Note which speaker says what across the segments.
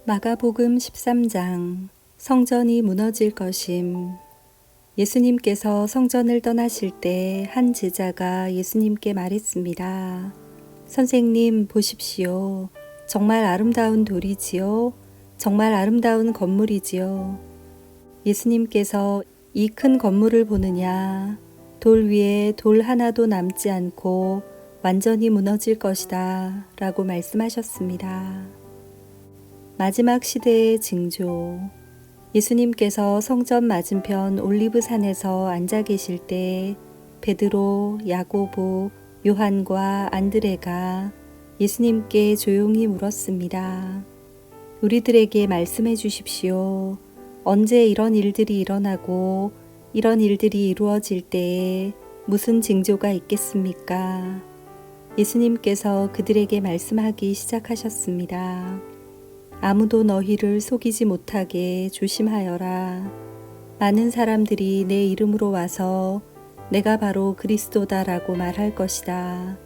Speaker 1: 마가복음 13장 성전이 무너질 것임. 예수님께서 성전을 떠나실 때 한 제자가 예수님께 말했습니다. 선생님, 보십시오. 정말 아름다운 돌이지요. 정말 아름다운 건물이지요. 예수님께서 이 큰 건물을 보느냐? 돌 위에 돌 하나도 남지 않고 완전히 무너질 것이다 라고 말씀하셨습니다. 마지막 시대의 징조. 예수님께서 성전 맞은편 올리브산에서 앉아 계실 때 베드로, 야고보, 요한과 안드레가 예수님께 조용히 물었습니다. 우리들에게 말씀해 주십시오. 언제 이런 일들이 일어나고 이런 일들이 이루어질 때에 무슨 징조가 있겠습니까? 예수님께서 그들에게 말씀하기 시작하셨습니다. 아무도 너희를 속이지 못하게 조심하여라. 많은 사람들이 내 이름으로 와서 내가 바로 그리스도다라고 말할 것이다.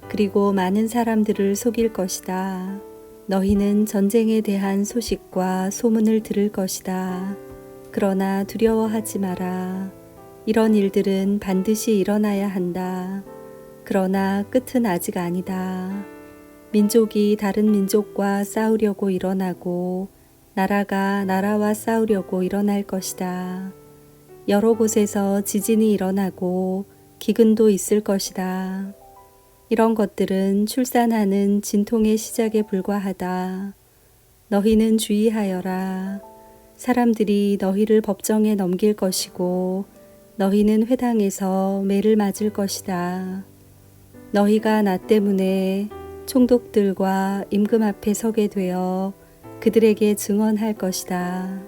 Speaker 1: 그리고 많은 사람들을 속일 것이다. 너희는 전쟁에 대한 소식과 소문을 들을 것이다. 그러나 두려워하지 마라. 이런 일들은 반드시 일어나야 한다. 그러나 끝은 아직 아니다. 민족이 다른 민족과 싸우려고 일어나고 나라가 나라와 싸우려고 일어날 것이다. 여러 곳에서 지진이 일어나고 기근도 있을 것이다. 이런 것들은 출산하는 진통의 시작에 불과하다. 너희는 주의하여라. 사람들이 너희를 법정에 넘길 것이고 너희는 회당에서 매를 맞을 것이다. 너희가 나 때문에 총독들과 임금 앞에 서게 되어 그들에게 증언할 것이다.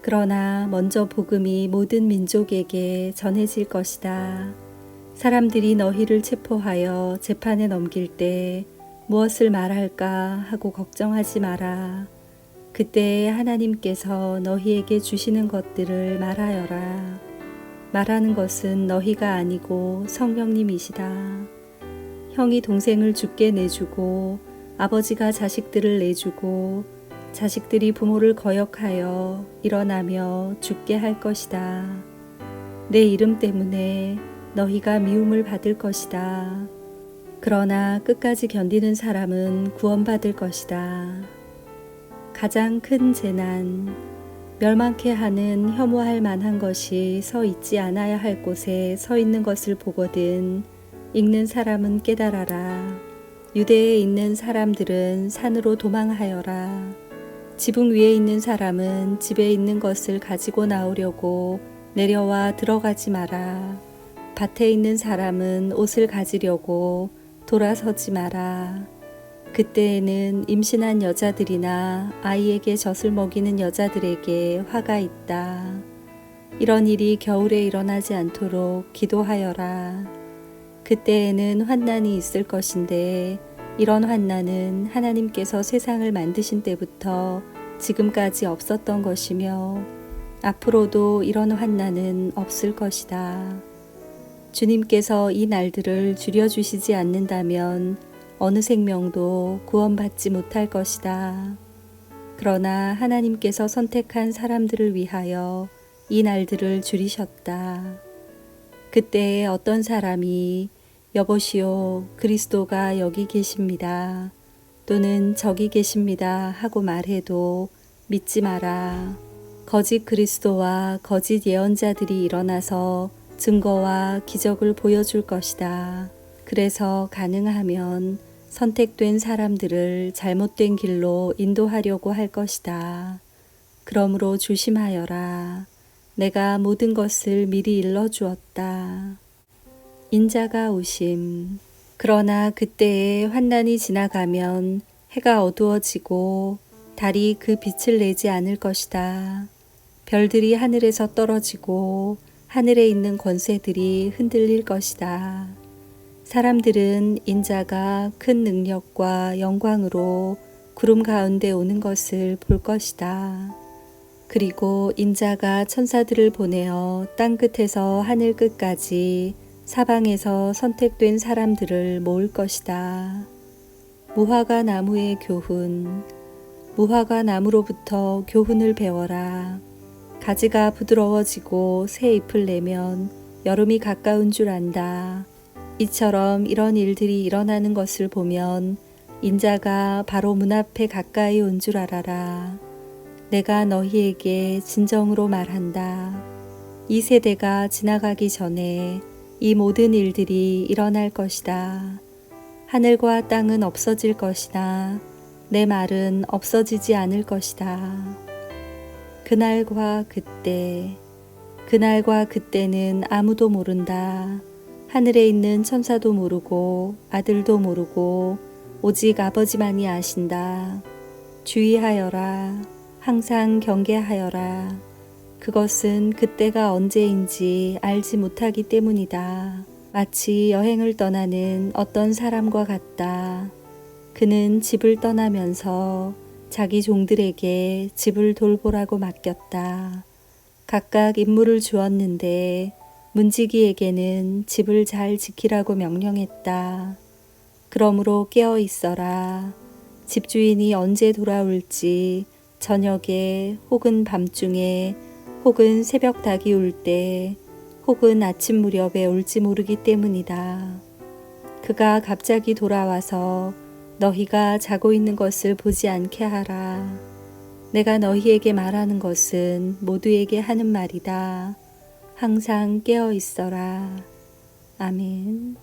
Speaker 1: 그러나 먼저 복음이 모든 민족에게 전해질 것이다. 사람들이 너희를 체포하여 재판에 넘길 때 무엇을 말할까 하고 걱정하지 마라. 그때 하나님께서 너희에게 주시는 것들을 말하여라. 말하는 것은 너희가 아니고 성령님이시다. 형이 동생을 죽게 내주고 아버지가 자식들을 내주고 자식들이 부모를 거역하여 일어나며 죽게 할 것이다. 내 이름 때문에 너희가 미움을 받을 것이다. 그러나 끝까지 견디는 사람은 구원받을 것이다. 가장 큰 재난, 멸망케 하는 혐오할 만한 것이 서 있지 않아야 할 곳에 서 있는 것을 보거든 읽는 사람은 깨달아라. 유대에 있는 사람들은 산으로 도망하여라. 지붕 위에 있는 사람은 집에 있는 것을 가지고 나오려고 내려와 들어가지 마라. 밭에 있는 사람은 옷을 가지려고 돌아서지 마라. 그때에는 임신한 여자들이나 아이에게 젖을 먹이는 여자들에게 화가 있다. 이런 일이 겨울에 일어나지 않도록 기도하여라. 그때에는 환난이 있을 것인데 이런 환난은 하나님께서 세상을 만드신 때부터 지금까지 없었던 것이며 앞으로도 이런 환난은 없을 것이다. 주님께서 이 날들을 줄여주시지 않는다면 어느 생명도 구원받지 못할 것이다. 그러나 하나님께서 선택한 사람들을 위하여 이 날들을 줄이셨다. 그때에 어떤 사람이 여보시오, 그리스도가 여기 계십니다. 또는 저기 계십니다 하고 말해도 믿지 마라. 거짓 그리스도와 거짓 예언자들이 일어나서 증거와 기적을 보여줄 것이다. 그래서 가능하면 선택된 사람들을 잘못된 길로 인도하려고 할 것이다. 그러므로 조심하여라. 내가 모든 것을 미리 일러주었다. 인자가 오심. 그러나 그때에 환난이 지나가면 해가 어두워지고 달이 그 빛을 내지 않을 것이다. 별들이 하늘에서 떨어지고 하늘에 있는 권세들이 흔들릴 것이다. 사람들은 인자가 큰 능력과 영광으로 구름 가운데 오는 것을 볼 것이다. 그리고 인자가 천사들을 보내어 땅 끝에서 하늘 끝까지 사방에서 선택된 사람들을 모을 것이다. 무화과 나무의 교훈. 무화과 나무로부터 교훈을 배워라. 가지가 부드러워지고 새 잎을 내면 여름이 가까운 줄 안다. 이처럼 이런 일들이 일어나는 것을 보면 인자가 바로 문 앞에 가까이 온 줄 알아라. 내가 너희에게 진정으로 말한다. 이 세대가 지나가기 전에 이 모든 일들이 일어날 것이다. 하늘과 땅은 없어질 것이나 내 말은 없어지지 않을 것이다. 그날과 그때는 아무도 모른다. 하늘에 있는 천사도 모르고 아들도 모르고 오직 아버지만이 아신다. 주의하여라. 항상 경계하여라. 그것은 그때가 언제인지 알지 못하기 때문이다. 마치 여행을 떠나는 어떤 사람과 같다. 그는 집을 떠나면서 자기 종들에게 집을 돌보라고 맡겼다. 각각 임무를 주었는데 문지기에게는 집을 잘 지키라고 명령했다. 그러므로 깨어 있어라. 집주인이 언제 돌아올지 저녁에 혹은 밤중에 혹은 새벽 닭이 울 때 혹은 아침 무렵에 올지 모르기 때문이다. 그가 갑자기 돌아와서 너희가 자고 있는 것을 보지 않게 하라. 내가 너희에게 말하는 것은 모두에게 하는 말이다. 항상 깨어 있어라. 아멘.